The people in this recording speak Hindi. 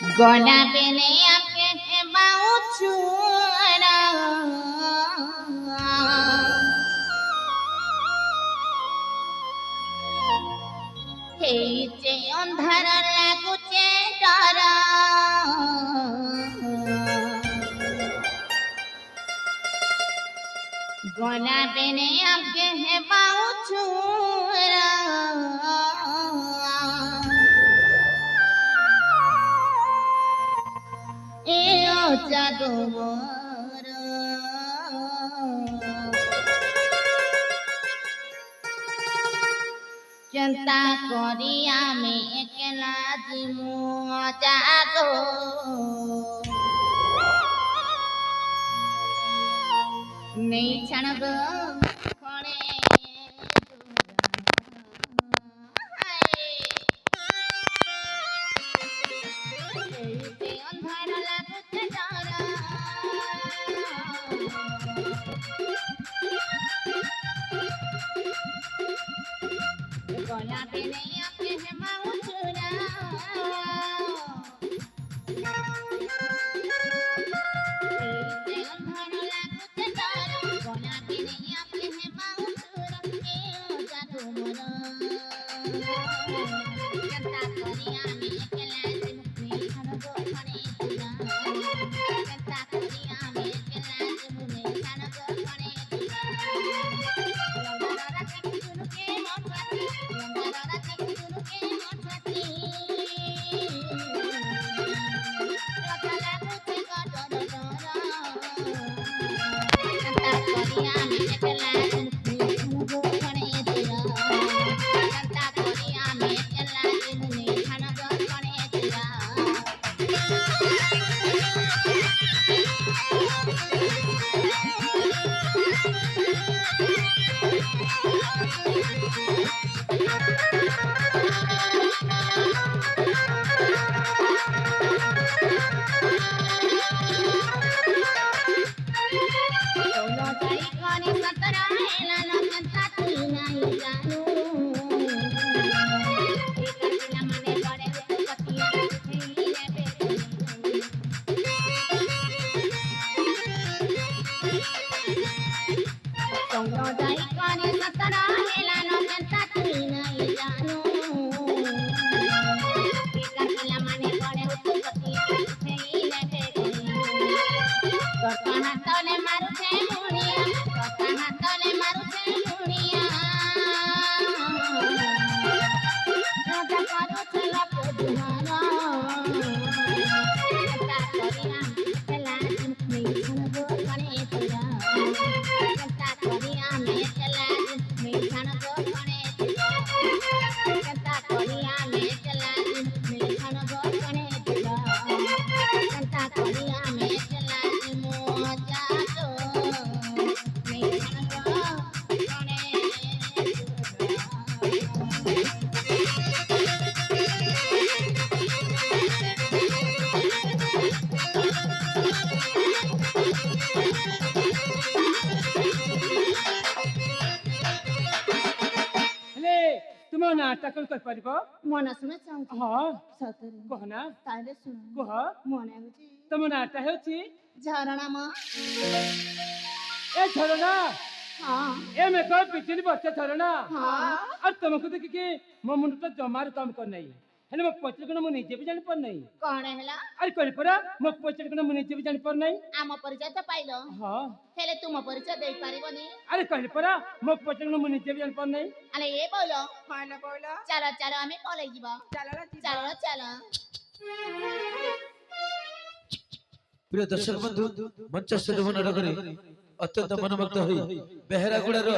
गना पेने आपके बाऊ छुरा हेचे अंधार लागुचे डर गना पेने आपके बाऊ छुरा जादू मोर चिंता करी आमे एकला जिमु जादू नहीं छणब खणे गला पे नहीं आपके है माऊ चुरा अंधार लागुते डर गला पे नहीं आपके है माऊ चुरा ए जादू मोर चिंता करी आमी एकला जिमुनी खानगो खणे तुरा चिंता करी आमी एकला जिमुनी खानगो खणे तुरा नाटक कर परिबो मना सुना चाहूँ हां सतरे कहना ताले सुना कह मने होची तुम नाटक होची झरणा म ए झरना हां ए में को पिछली बच्चा झरना हां और तुमको देख के मो मुंड तो जमार काम कर नहीं हेले मो पचल को मो नीचे भी जान पर नहीं कोण हैला अरे कोन पर मो पचल को मो नीचे भी जान पर नहीं आम परिचय तो पाइलो हां हेले तुम परिचय देई पारिबनी अरे कोन पर मो पचल को मो नीचे भी जान पर नहीं अरे ए बोलो खाना बोला चलो चलो हमें कॉलेज जीवा चला चलो चलो प्रिय दर्शक बंधु मंच से नगरी अत्यंत मनमुग्ध हुई बेहरागुड़ार